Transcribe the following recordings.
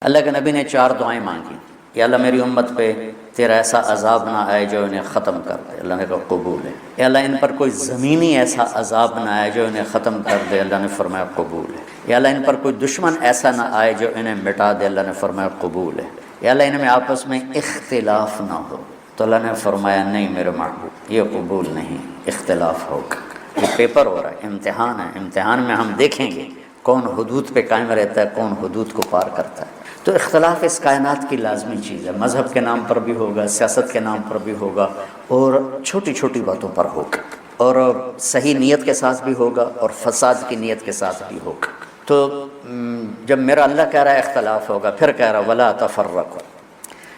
اللہ کے نبی نے 4 دعائیں مانگی، یا اللہ میری امت پہ تیرا ایسا عذاب نہ آئے جو انہیں ختم کر دے، اللہ نے کہا قبول ہے۔ یا اللہ ان پر کوئی زمینی ایسا عذاب نہ آئے جو انہیں ختم کر دے، اللہ نے فرمایا قبول ہے۔ یا اللہ ان پر کوئی دشمن ایسا نہ آئے جو انہیں مٹا دے، اللہ نے فرمایا قبول ہے۔ یا اللہ ان میں آپس میں اختلاف نہ ہو، تو اللہ نے فرمایا نہیں میرے محبوب، یہ قبول نہیں، اختلاف ہوگا۔ یہ پیپر ہو رہا ہے، امتحان ہے، امتحان میں ہم دیکھیں گے کون حدود پہ قائم رہتا ہے، کون حدود کو پار کرتا ہے۔ تو اختلاف اس کائنات کی لازمی چیز ہے، مذہب کے نام پر بھی ہوگا، سیاست کے نام پر بھی ہوگا، اور چھوٹی چھوٹی باتوں پر ہوگا، اور صحیح نیت کے ساتھ بھی ہوگا اور فساد کی نیت کے ساتھ بھی ہوگا۔ تو جب میرا اللہ کہہ رہا ہے اختلاف ہوگا، پھر کہہ رہا ولا تفرقوا،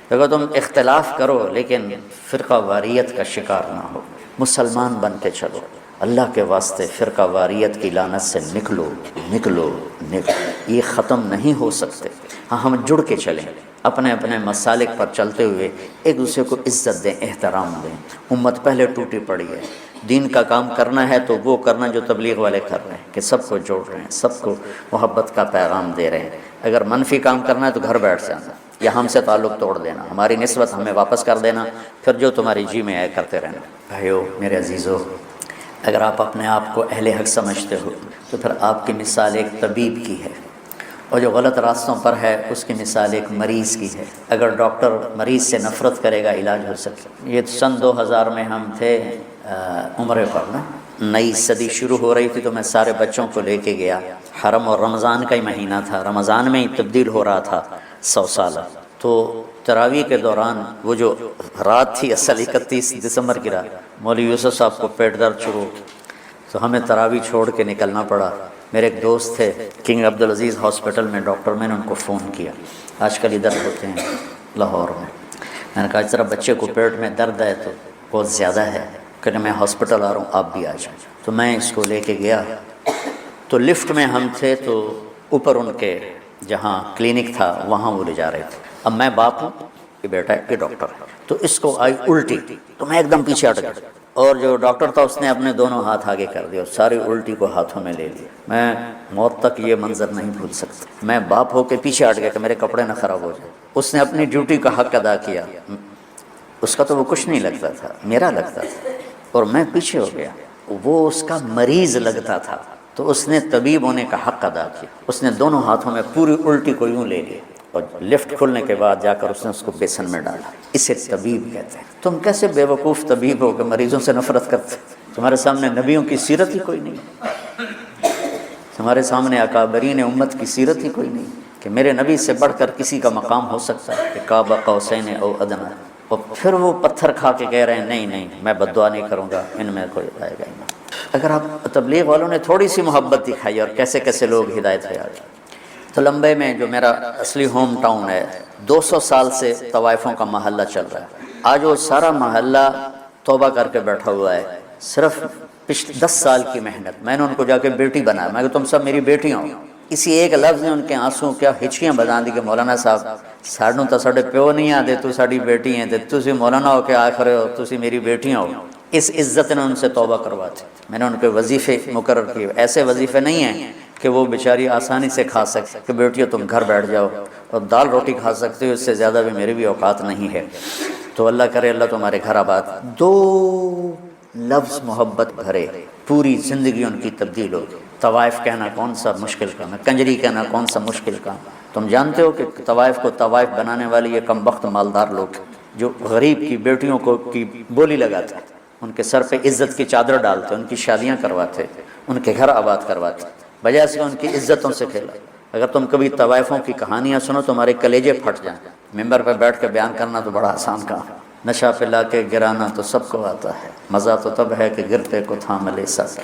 دیکھو تم اختلاف کرو لیکن فرقہ واریت کا شکار نہ ہو، مسلمان بن کے چلو، اللہ کے واسطے فرقہ واریت کی لعنت سے نکلو نکلو نکلو، یہ ختم نہیں ہو سکتے۔ ہاں ہم جڑ کے چلیں، اپنے اپنے مسالک پر چلتے ہوئے ایک دوسرے کو عزت دیں، احترام دیں۔ امت پہلے ٹوٹی پڑی ہے، دین کا کام کرنا ہے تو وہ کرنا جو تبلیغ والے کر رہے ہیں، کہ سب کو جوڑ رہے ہیں، سب کو محبت کا پیغام دے رہے ہیں۔ اگر منفی کام کرنا ہے تو گھر بیٹھ جانا، یا ہم سے تعلق توڑ دینا، ہماری نسبت ہمیں واپس کر دینا، پھر جو تمہاری جی میں آئے کرتے رہنا۔ بھائیو میرے عزیزو، اگر آپ اپنے آپ کو اہل حق سمجھتے ہو تو پھر آپ کی مثال ایک طبیب کی ہے، اور جو غلط راستوں پر ہے اس کی مثال ایک مریض کی ہے۔ اگر ڈاکٹر مریض سے نفرت کرے گا علاج ہو سکے۔ یہ سن 2000 میں ہم تھے عمرے پر نا، نئی صدی شروع ہو رہی تھی، تو میں سارے بچوں کو لے کے گیا، حرم اور رمضان کا ہی مہینہ تھا، رمضان میں ہی تبدیل ہو رہا تھا 100 سالہ۔ تو تراویح کے دوران وہ جو رات تھی اصل 31 دسمبر کی رات، مولوی یوسف صاحب کو پیٹ درد شروع، تو ہمیں تراویح چھوڑ کے نکلنا پڑا۔ میرے ایک دوست تھے کنگ عبدالعزیز ہاسپٹل میں ڈاکٹر، میں نے ان کو فون کیا، آج کل ادھر ہوتے ہیں لاہور میں نے کہا اس طرح بچے کو پیٹ میں درد ہے تو بہت زیادہ ہے، کہ میں ہاسپٹل آ رہا ہوں آپ بھی آ جائیں۔ تو میں اس کو لے کے گیا، تو لفٹ میں ہم تھے، تو اوپر ان کے جہاں کلینک تھا وہاں وہ لے جا رہے تھے۔ اب میں باپ ہوں، یہ بیٹا ہے، یہ ڈاکٹر ہے، تو اس کو آئی الٹی، تو میں ایک دم پیچھے ہٹ گیا، اور جو ڈاکٹر تھا اس نے اپنے دونوں ہاتھ آگے کر دیا اور ساری الٹی کو ہاتھوں میں لے لی۔ میں موت تک یہ منظر نہیں بھول سکتا، میں باپ ہو کے پیچھے ہٹ گیا کہ میرے کپڑے نہ خراب ہو جائیں۔ اس نے اپنی ڈیوٹی کا حق ادا کیا، اس کا تو وہ کچھ نہیں لگتا تھا، میرا لگتا تھا، اور میں پیچھے ہو گیا، وہ اس کا مریض لگتا تھا، تو اس نے طبیب ہونے کا حق ادا کیا، اس نے دونوں ہاتھوں میں پوری الٹی کو یوں لے لی، اور لفٹ کھلنے کے بعد جا کر اس نے اس کو بیسن میں ڈالا۔ اسے طبیب کہتے ہیں۔ تم کیسے بے وقوف طبیب ہو کہ مریضوں سے نفرت کرتے؟ تمہارے سامنے نبیوں کی سیرت ہی کوئی نہیں، تمہارے سامنے اکابرین امت کی سیرت ہی کوئی نہیں کہ میرے نبی سے بڑھ کر کسی کا مقام ہو سکتا ہے کہ قاب قوسین او ادنیٰ، اور پھر وہ پتھر کھا کے کہہ رہے ہیں نہیں نہیں میں بد دعا نہیں کروں گا، ان میں کوئی آئے گا ہی نہیں۔ اگر آپ تبلیغ والوں نے تھوڑی سی محبت دکھائی اور کیسے کیسے لوگ ہدایت پہ آ گئے۔ تو لمبے میں جو میرا اصلی ہوم ٹاؤن ہے، 200 سال سے طوائفوں کا محلہ چل رہا ہے، آج وہ سارا محلہ توبہ کر کے بیٹھا ہوا ہے، صرف پچھلے 10 سال کی محنت۔ میں نے ان کو جا کے بیٹی بنایا، میں کہ تم سب میری بیٹیاں ہو۔ اسی ایک لفظ نے ان کے آنسوں کیا ہچکیاں بجا دی کہ مولانا صاحب ساڈوں تو ساڈے پیو نہیں آتے، تو ساڈی بیٹی ہیں، تسی مولانا ہو کے آخر ہو، تسی میری بیٹیاں ہو۔ اس عزت نے ان سے توبہ کرواتی۔ میں نے ان کے وظیفے مقرر کیے، ایسے وظیفے نہیں ہیں کہ وہ بیچاری آسانی سے کھا سکتے کہ بیٹیوں تم گھر بیٹھ جاؤ اور دال روٹی کھا سکتے ہو، اس سے زیادہ بھی میری بھی اوقات نہیں ہے۔ تو اللہ کرے اللہ تمہارے گھر آباد۔ 2 لفظ محبت بھرے، پوری زندگی ان کی تبدیل ہوگی۔ طوائف کہنا کون سا مشکل کام ہے، کنجری کہنا کون سا مشکل کام۔ تم جانتے ہو کہ طوائف کو طوائف بنانے والے یہ کم بخت مالدار لوگ جو غریب کی بیٹیوں کو کی بولی لگاتے، ان کے سر پہ عزت کی چادر ڈالتے، ان کی شادیاں کرواتے، ان کے گھر آباد کرواتے، وجہ سے ان کی عزتوں سے کھیلا۔ اگر تم کبھی طوائفوں کی کہانیاں سنو تمہارے کلیجے پھٹ جائیں۔ ممبر پہ بیٹھ کے بیان کرنا تو بڑا آسان کام ہے، نشہ پلا کے گرانا تو سب کو آتا ہے، مزہ تو تب ہے کہ گرتے کو تھام لے سکے۔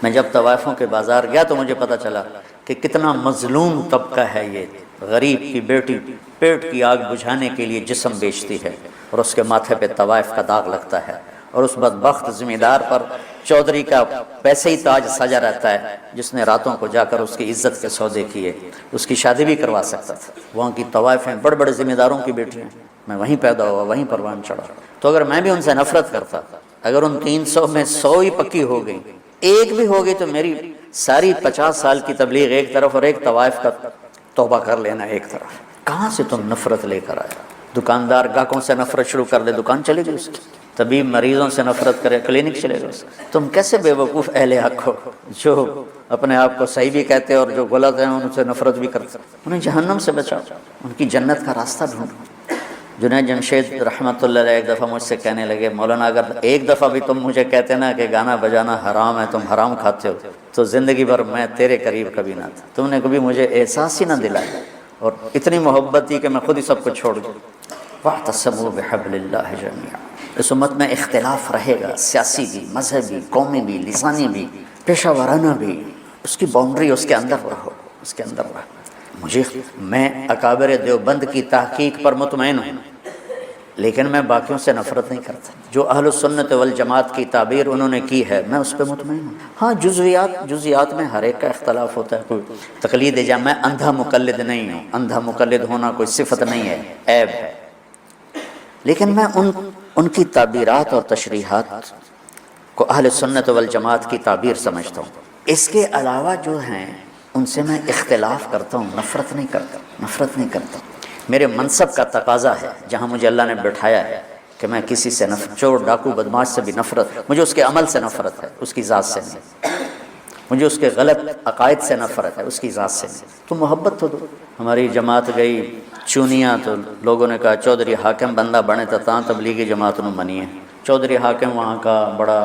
میں جب طوائفوں کے بازار گیا تو مجھے پتہ چلا کہ کتنا مظلوم طبقہ ہے یہ۔ غریب کی بیٹی پیٹ کی آگ بجھانے کے لیے جسم بیچتی ہے، اور اس کے ماتھے پہ طوائف کا داغ لگتا ہے، اور اس بدبخت ذمہ دار پر چودھری کا پیسے ہی تاج سجا رہتا ہے، جس نے راتوں کو جا کر اس کی عزت کے سودے کیے، اس کی شادی بھی کروا سکتا تھا۔ وہاں کی طوائفیں بڑے بڑے ذمہ داروں کی بیٹیاں، میں وہیں پیدا ہوا، وہیں پروان چڑھا۔ تو اگر میں بھی ان سے نفرت کرتا، اگر ان 300 میں 100 ہی پکی ہو گئی، ایک بھی ہو گئی، تو میری ساری 50 سال کی تبلیغ ایک طرف اور ایک طوائف کا توبہ کر لینا ایک طرف۔ کہاں سے تم نفرت لے کر آیا؟ دکاندار گاہکوں سے نفرت شروع کر دے، دکان چلے گی اس کی. طبیب مریضوں سے نفرت کرے، کلینک چلے گا اس کا. تم کیسے بے وقوف اہل حق ہو جو اپنے آپ کو صحیح بھی کہتے اور جو غلط ہیں ان سے نفرت بھی کرتے. انہیں جہنم سے بچاؤ، ان کی جنت کا راستہ ڈھونڈو. جنید جمشید رحمۃ اللہ علیہ ایک دفعہ مجھ سے کہنے لگے، مولانا اگر ایک دفعہ بھی تم مجھے کہتے نا کہ گانا بجانا حرام ہے، تم حرام کھاتے ہو، تو زندگی بھر میں تیرے قریب کبھی نہ تھا. تم نے کبھی مجھے احساس ہی نہ دلایا، اور اتنی محبت تھی کہ میں خود ہی سب کو چھوڑ دوں. واعتصموا بحبل اللہ جميعا. اس امت میں اختلاف رہے گا، سیاسی بھی، مذہبی، قومی بھی، لسانی بھی، پیشہ ورانہ بھی. اس کی باؤنڈری اس کے اندر رہو، اس کے اندر رہو. میں اکابر دیوبند کی تحقیق پر مطمئن ہوں، لیکن میں باقیوں سے نفرت نہیں کرتا. جو اہل السنت والجماعت کی تعبیر انہوں نے کی ہے میں اس پہ مطمئن ہوں. ہاں جزویات میں ہر ایک کا اختلاف ہوتا ہے. کوئی تقلید جا، میں اندھا مقلد نہیں ہوں. اندھا مقلد ہونا کوئی صفت نہیں ہے، عیب ہے. لیکن میں ان کی تعبیرات اور تشریحات کو اہل سنت والجماعت کی تعبیر سمجھتا ہوں. اس کے علاوہ جو ہیں ان سے میں اختلاف کرتا ہوں، نفرت نہیں کرتا. میرے منصب کا تقاضا ہے، جہاں مجھے اللہ نے بٹھایا ہے، کہ میں کسی سے چور ڈاکو بدماش سے بھی نفرت. مجھے اس کے عمل سے نفرت ہے، اس کی ذات سے نہیں. مجھے اس کے غلط عقائد سے نفرت ہے، اس کی ذات سے نہیں. تو محبت تو دو. ہماری جماعت گئی چونیاں تو لوگوں نے کہا چودھری حاکم بندہ بنے تو تاں تبلیغی جماعت نو منی ہے. چودھری حاکم وہاں کا بڑا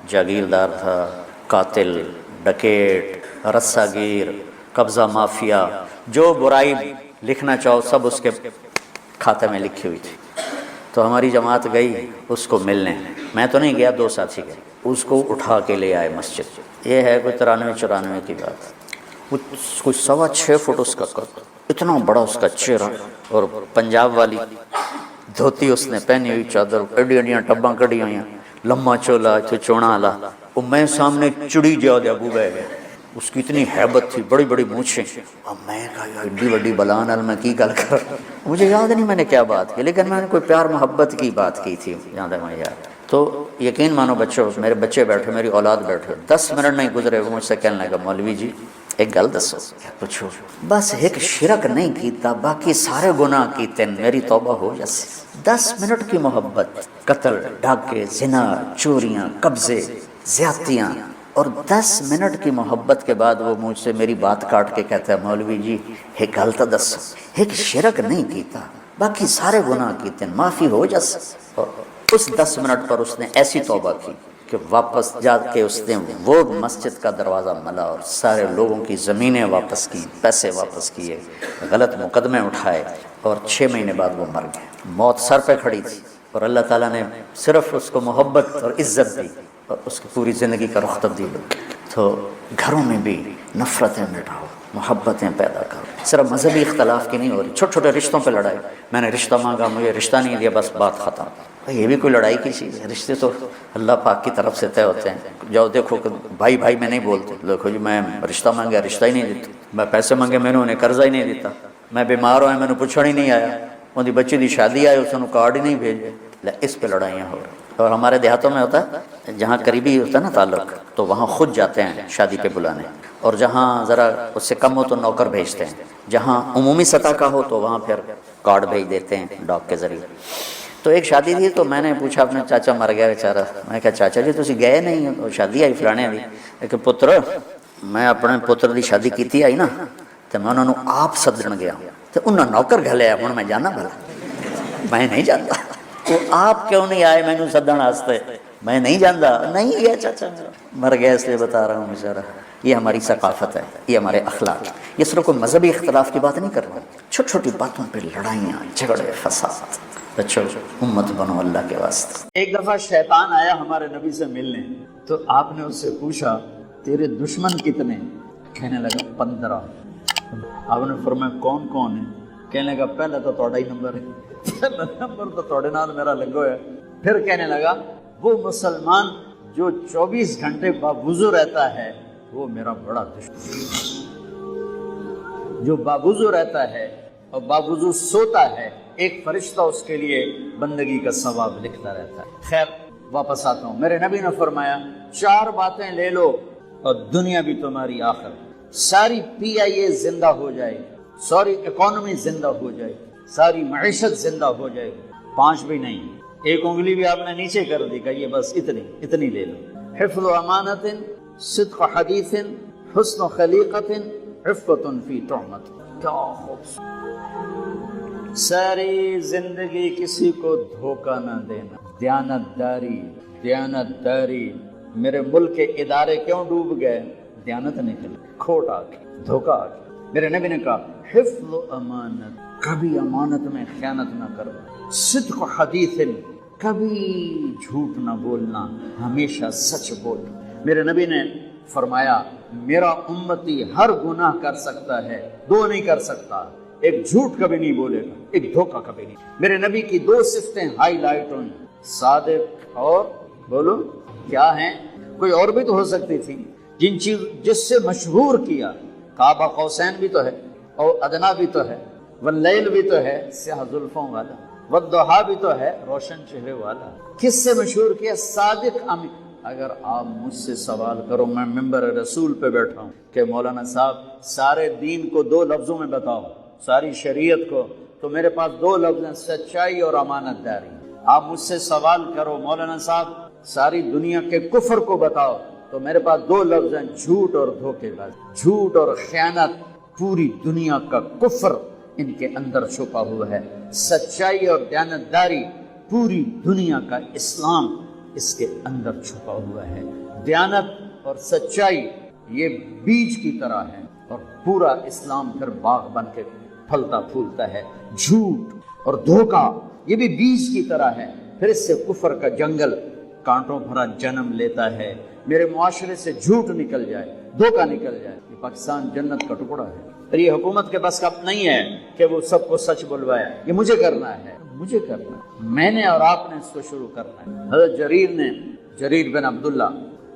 جاگیردار تھا، قاتل، ڈکیٹ، رسہ گیر، قبضہ مافیا، جو برائی لکھنا چاہو سب اس کے کھاتے میں لکھی ہوئی تھی. تو ہماری جماعت گئی اس کو ملنے. میں تو نہیں گیا، 2 ساتھی گئے. اس کو اٹھا کے لے آئے مسجد. یہ ہے کوئی 93-94 کی بات. کوئی 6.25 فٹ اس کا قد، اتنا بڑا اس کا چہرہ، اور پنجاب والی دھوتی اس نے پہنی ہوئی، چادر ایڈیاں ٹباں کڑی ہوئی، لمبا چولا چوڑا والا. اور میں سامنے چڑی جا دیا ابو بہ گئے. اس کی اتنی ہیبت تھی، بڑی بڑی مونچھیں. اب میں کہا یار ایڈی وڈی بلا نال میں کی گل کر. مجھے یاد نہیں میں نے کیا بات کی، لیکن میں نے کوئی پیار محبت کی بات کی تھی، یاد ہے مجھے یاد. تو یقین مانو بچوں، میرے بچے بیٹھے، میری اولاد بیٹھے، 10 منٹ نہیں گزرے وہ مجھ سے کہنے لگا مولوی جی ایک گل دسو. پوچھو. بس ایک شرک نہیں کیتا، باقی سارے گناہ کیتے، میری توبہ ہو جیسے. 10 منٹ کی محبت، قتل، ڈاکے، زنا، چوریاں، قبضے، زیادتیاں، اور 10 منٹ کی محبت کے بعد وہ مجھ سے میری بات کاٹ کے کہتا ہے مولوی جی ایک گل تو دسو، ایک شرک نہیں کیتا، باقی سارے گناہ کیتے، معافی ہو جیسے. اور اس 10 منٹ پر اس نے ایسی توبہ کی کہ واپس جا کے اس نے وہ مسجد کا دروازہ ملا اور سارے لوگوں کی زمینیں واپس کی، پیسے واپس کیے، غلط مقدمے اٹھائے، اور 6 مہینے بعد وہ مر گئے. موت سر پہ کھڑی تھی، اور اللہ تعالیٰ نے صرف اس کو محبت اور عزت دی، اور اس کی پوری زندگی کا رخ تبدیل ہو. تو گھروں میں بھی نفرتیں مٹاؤ، محبتیں پیدا کرو. صرف مذہبی اختلاف کی نہیں ہو رہی، چھوٹے چھوٹے رشتوں پہ لڑائی. میں نے رشتہ مانگا، مجھے رشتہ نہیں دیا، بس بات ختم. یہ بھی کوئی لڑائی کی چیز ہے؟ رشتے تو اللہ پاک کی طرف سے طے ہوتے ہیں. جاؤ دیکھو کہ بھائی بھائی میں نہیں بولتے. دیکھو جی میں رشتہ مانگا، رشتہ ہی نہیں دیتا. میں پیسے مانگے، میں نے انہیں قرضہ ہی نہیں دیتا. میں بیمار ہوئے، میں نے پوچھنا ہی نہیں آیا. ان کی بچی دی شادی آئی، اس نے کارڈ ہی نہیں بھیجے. اس پہ لڑائیاں ہو رہی. اور ہمارے دیہاتوں میں ہوتا ہے، جہاں قریبی ہوتا ہے نا تعلق، تو وہاں خود جاتے ہیں شادی پہ بلانے، اور جہاں ذرا اس سے کم ہو تو نوکر بھیجتے ہیں. جہاں عمومی سطح کا ہو تو وہاں پھر کارڈ بھیج دیتے ہیں ڈاک کے ذریعے. تو ایک شادی تھی، تو میں نے پوچھا اپنے چاچا مر گیا بیچارہ. میں کہا چاچا جی تسی گئے نہیں ہو؟ شادی آئی فلانے دی. کہ پتر میں اپنے پتر دی شادی کیتی آئی نا، تو میں انہوں نے آپ سدن گیا، تو انہوں نے نوکر گھلیا. ہوں میں جانا بھلا؟ میں نہیں جانتا. وہ آپ کیوں نہیں آئے مینوں سدن واسطے؟ میں نہیں جانتا. نہیں گیا چاچا، مر گیا اس لیے بتا رہا ہوں بیچارہ. یہ ہماری ثقافت ہے، یہ ہمارے اخلاق. یہ صرف کوئی مذہبی اختلاف کی بات نہیں کر رہا، چھوٹی چھوٹی باتوں پہ لڑائیاں، جھگڑے، فساد. بچوں امت بنو اللہ کے واسطے. ایک دفعہ شیطان آیا ہمارے نبی سے ملنے، تو آپ نے اس سے پوچھا تیرے دشمن کتنے؟ کہنے لگا 15. آپ نے فرمایا کون کون ہے؟ کہنے لگا پہلا تو تھوڑا ہی نمبر ہے، پہلا نمبر تو تھوڑے نال میرا لگو ہے. پھر کہنے لگا وہ مسلمان جو 24 گھنٹے باوضو رہتا ہے وہ میرا بڑا دشمن. جو باوضو رہتا ہے اور باوضو سوتا ہے، ایک فرشتہ اس کے لیے بندگی کا ثواب لکھتا رہتا ہے. خیر واپس آتا ہوں. میرے نبی نے فرمایا 4 باتیں لے لو اور دنیا بھی تمہاری آخر. ساری PIA زندہ ہو جائے، ساری اکانومی زندہ ہو جائے، ساری معیشت زندہ ہو جائے گی. 5 بھی نہیں, ایک انگلی بھی آپ نے نیچے کر دی, کہیے بس اتنی لے لو. حفظ امانت, صدق حدیث, حسن خلیقت, عفت فی تہمت. کیا خوبصورت. ساری زندگی کسی کو دھوکہ نہ دینا, دیانت داری. میرے ملک کے ادارے کیوں ڈوب گئے؟ دیانت نکلی, کھوٹ آ گئی, دھوکہ آ گیا. میرے نبی نے کہا حفظ امانت, کبھی امانت میں خیانت نہ کرنا. صدق حدیث, کبھی جھوٹ نہ بولنا, ہمیشہ سچ بولنا. میرے نبی نے فرمایا میرا امتی ہر گناہ کر سکتا ہے, 2 نہیں کر سکتا, ایک جھوٹ کبھی نہیں بولے گا, ایک دھوکہ کبھی نہیں. میرے نبی کی 2 صفتیں ہائی لائٹ ہوئی, صادق اور بولو کیا ہیں؟ کوئی اور بھی تو ہو سکتی تھی جس سے مشہور کیا. کعبہ قوسین بھی تو ہے, اور ادنا بھی تو ہے, واللیل بھی تو ہے سیاہ زلفوں والا, والضحیٰ بھی تو ہے روشن چہرے والا. کس سے مشہور کیا؟ صادق امین. اگر آپ مجھ سے سوال کرو, میں ممبر رسول پہ بیٹھا ہوں کہ مولانا صاحب سارے دین کو 2 لفظوں میں بتاؤ, ساری شریعت کو, تو میرے پاس 2 لفظ ہیں, سچائی اور امانت داری. آپ مجھ سے سوال کرو مولانا صاحب ساری دنیا کے کفر کو بتاؤ, تو میرے پاس 2 لفظ ہیں, جھوٹ اور دھوکے باز. جھوٹ اور خیانت, پوری دنیا کا کفر ان کے اندر چھپا ہوا ہے. سچائی اور دیانتداری, پوری دنیا کا اسلام اس کے اندر چھپا ہوا ہے. دیانت اور سچائی یہ بیج کی طرح ہے, اور پورا اسلام پھر باغ بن کے پھلتا پھولتا ہے. جھوٹ اور دھوکہ یہ بھی بیج کی طرح ہے, پھر اس سے کفر کا جنگل کانٹوں بھرا جنم لیتا ہے. میرے معاشرے سے جھوٹ نکل جائے, دھوکہ نکل جائے. یہ پاکستان جنت کا ٹکڑا ہے. پھر یہ حکومت کے بس کا نہیں ہے کہ وہ سب کو سچ بلوائے, یہ مجھے کرنا ہے, میں نے اور آپ نے اس کو شروع کرنا ہے. حضرت جریر بن عبداللہ,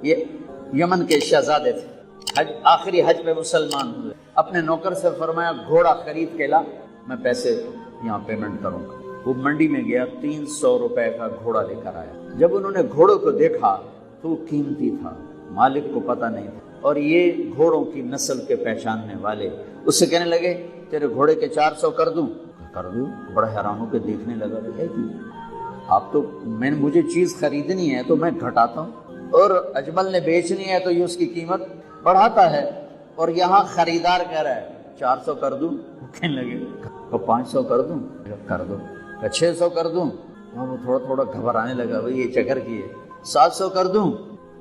یہ یمن کے شہزادے تھے, آخری حج پہ مسلمان ہوئے. اپنے نوکر سے فرمایا گھوڑا خرید کے لا, میں پیسے یہاں پیمنٹ کروں گا. وہ منڈی میں گیا, 300 روپے کا گھوڑا لے کر آیا. جب انہوں نے گھوڑوں کو دیکھا تو وہ قیمتی تھا, مالک کو پتہ نہیں تھا, اور یہ گھوڑوں کی نسل کے پہچاننے والے. اس سے کہنے لگے تیرے گھوڑے کے 400 کر دوں. بڑا حیران ہو کے دیکھنے لگا, آپ تو مجھے چیز خریدنی ہے تو میں گھٹاتا ہوں, اور اجمل نے بیچنی ہے تو یہ اس کی قیمت بڑھاتا ہے, اور یہاں خریدار کہہ رہا ہے 400 کر دوں. کہنے لگے 500 کر دوں. کر دو. 600 کر دوں. وہ تھوڑا گھبرانے لگا, بھائی یہ چکر کی ہے. 700 کر دوں,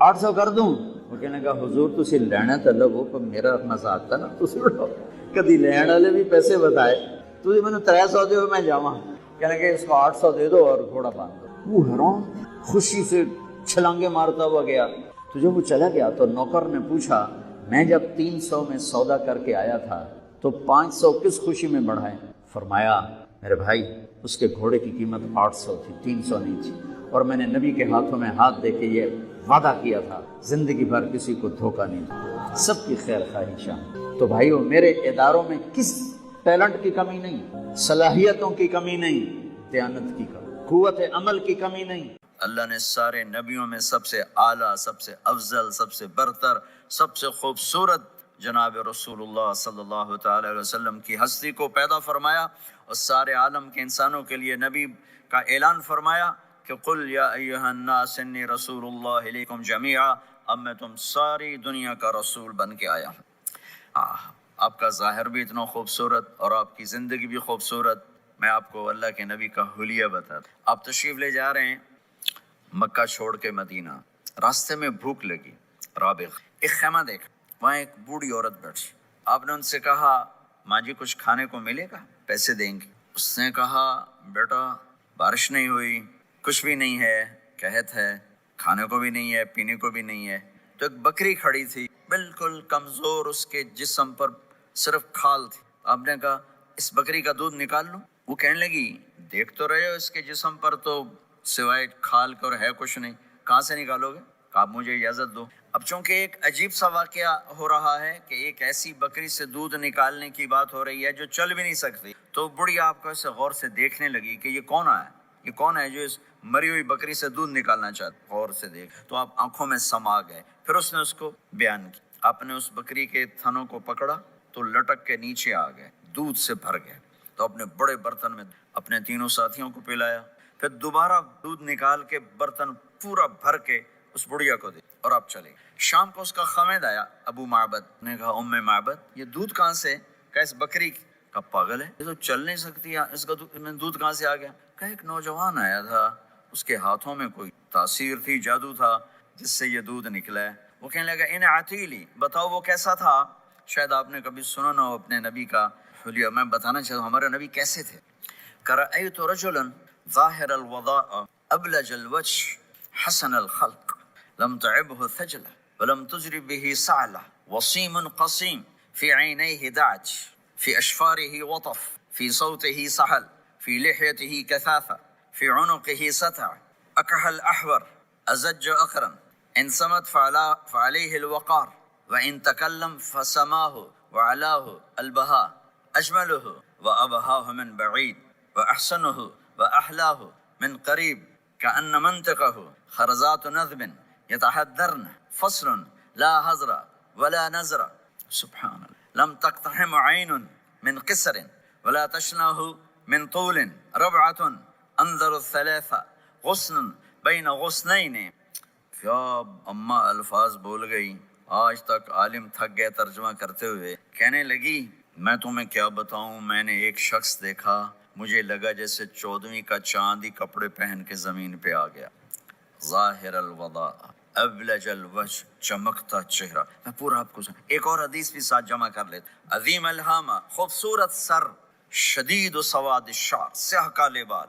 800 کر دوں. وہ کہنے لگا حضور تسی لینا تو لگو, پر میرا مزاق تھا نا, تسی کدی لین والے بھی پیسے بتائے, تھی میں 300 دے میں جاواں. کہنے لگے اس کو 800 دے دو اور گھوڑا باندھ دو. وہ حیران خوشی سے چھلانگے مارتا ہوا گیا. تو جب وہ چلا گیا تو نوکر نے پوچھا میں جب 300 میں سودا کر کے آیا تھا تو 500 کس خوشی میں بڑھائے؟ فرمایا میرے بھائی اس کے گھوڑے کی قیمت 800 تھی, 300 نہیں تھی, اور میں نے نبی کے ہاتھوں میں ہاتھ دے کے یہ وعدہ کیا تھا زندگی بھر کسی کو دھوکہ نہیں دیا, سب کی خیر خواہشاں. تو بھائیو میرے اداروں میں کس ٹیلنٹ کی کمی نہیں, صلاحیتوں کی کمی نہیں, دیانت کی کمی, قوت عمل کی کمی نہیں. اللہ نے سارے نبیوں میں سب سے اعلیٰ, سب سے افضل, سب سے برتر, سب سے خوبصورت جناب رسول اللہ صلی اللہ تعالی علیہ وسلم کی ہستی کو پیدا فرمایا, اور سارے عالم کے انسانوں کے لیے نبی کا اعلان فرمایا کہ قل یا ایھا الناس انی رسول اللہ الیکم جمیعا, اب میں تم ساری دنیا کا رسول بن کے آیا ہوں. آپ کا ظاہر بھی اتنا خوبصورت اور آپ کی زندگی بھی خوبصورت. میں آپ کو اللہ کے نبی کا حلیہ بتاتا. آپ تشریف لے جا رہے ہیں مکہ چھوڑ کے مدینہ, راستے میں بھوک لگی, رابغ ایک خیمہ دیکھا, وہاں ایک بوڑھی عورت بیٹھی. آپ نے ان سے کہا ماں جی کچھ کھانے کو ملے گا, پیسے دیں گے؟ اس نے کہا بیٹا بارش نہیں ہوئی, کچھ بھی نہیں ہے, قحط ہے, کھانے کو بھی نہیں ہے, پینے کو بھی نہیں ہے. تو ایک بکری کھڑی تھی بالکل کمزور, اس کے جسم پر صرف کھال تھی. آپ نے کہا اس بکری کا دودھ نکال لوں؟ وہ کہنے لگی دیکھ تو رہے ہو اس کے جسم پر تو سوائے کھال کر ہے کچھ نہیں, کہاں سے نکالو گے؟ آپ مجھے اجازت دو. اب چونکہ ایک عجیب سا واقعہ ہو رہا ہے کہ ایک ایسی بکری سے دودھ نکالنے کی بات ہو رہی ہے جو چل بھی نہیں سکتی, تو بڑی آپ کو اسے غور سے دیکھنے لگی کہ یہ کون ہے جو اس مری ہوئی بکری سے دودھ نکالنا چاہتا. غور سے دیکھ تو آپ آنکھوں میں سما گئے. پھر اس نے اس کو بیان کی. آپ نے اس بکری کے تھنوں کو پکڑا تو لٹک کے نیچے آ گئے, دودھ سے بھر گئے. تو اپنے بڑے برتن میں اپنے تینوں ساتھیوں کو پلایا، پھر دوبارہ دودھ نکال کے برتن پورا بھر کے اس بڑھیا کو دے اور آپ چلے۔ شام کو اس کا خامد آیا، ابو معبد نے کہا ام معبد یہ دودھ کہاں سے؟ کہا اس بکری کی۔ کہا پاگل ہے، یہ تو چل نہیں سکتی، اس کا دودھ کہاں سے آ گیا؟ کہا ایک نوجوان آیا تھا، اس کے ہاتھوں میں کوئی تاثیر تھی، جادو تھا جس سے یہ دودھ نکلا ہے۔ وہ کہنے لگا ان عتیلی، بتاؤ وہ کیسا تھا؟ شاید آپ نے کبھی سنا نہ ہو اپنے نبی کا حلیہ، میں بتانا چاہتا ہوں ہمارے نبی کیسے تھے۔ رأيت رجلا ظاهر الوضاء أبلج الوجه حسن الخلق لم تعبه ثجلة ولم تجري به سعلة وصيم قصيم في عينيه دعج في أشفاره وطف في صوته سحل في لحيته كثافة في عنقه ستع أكحل أحور أزج أقرن إن صمت فعليه الوقار وإن تكلم فسماه وعلاه البهاء أجمله وأبهاه من بعيد وأحسنه وأحلاه من قريب كأن منطقه خرزات نذب يتحدرن فصل لا هزر ولا نزر سبحان الله لم تقتحم عين من قصر ولا تشنه من طول ربعة انظر الثلاثة غصن بين غصنين۔ کیا اماں الفاظ بول گئی، آج تک عالم تھک گئے ترجمہ کرتے ہوئے، کہنے لگی میں تمہیں کیا بتاؤں، میں نے ایک شخص دیکھا، مجھے لگا جیسے 14ویں کا چاند ہی کپڑے پہن کے زمین پہ آ گیا۔ ظاہر الوضاء ابلج الوجه، چمکتا چہرہ۔ میں پورا آپ کو ایک اور حدیث بھی ساتھ جمع کر لیتا۔ عظیم الہامہ، خوبصورت سر، شدید سواد الشعر، سیاہ کالے بال۔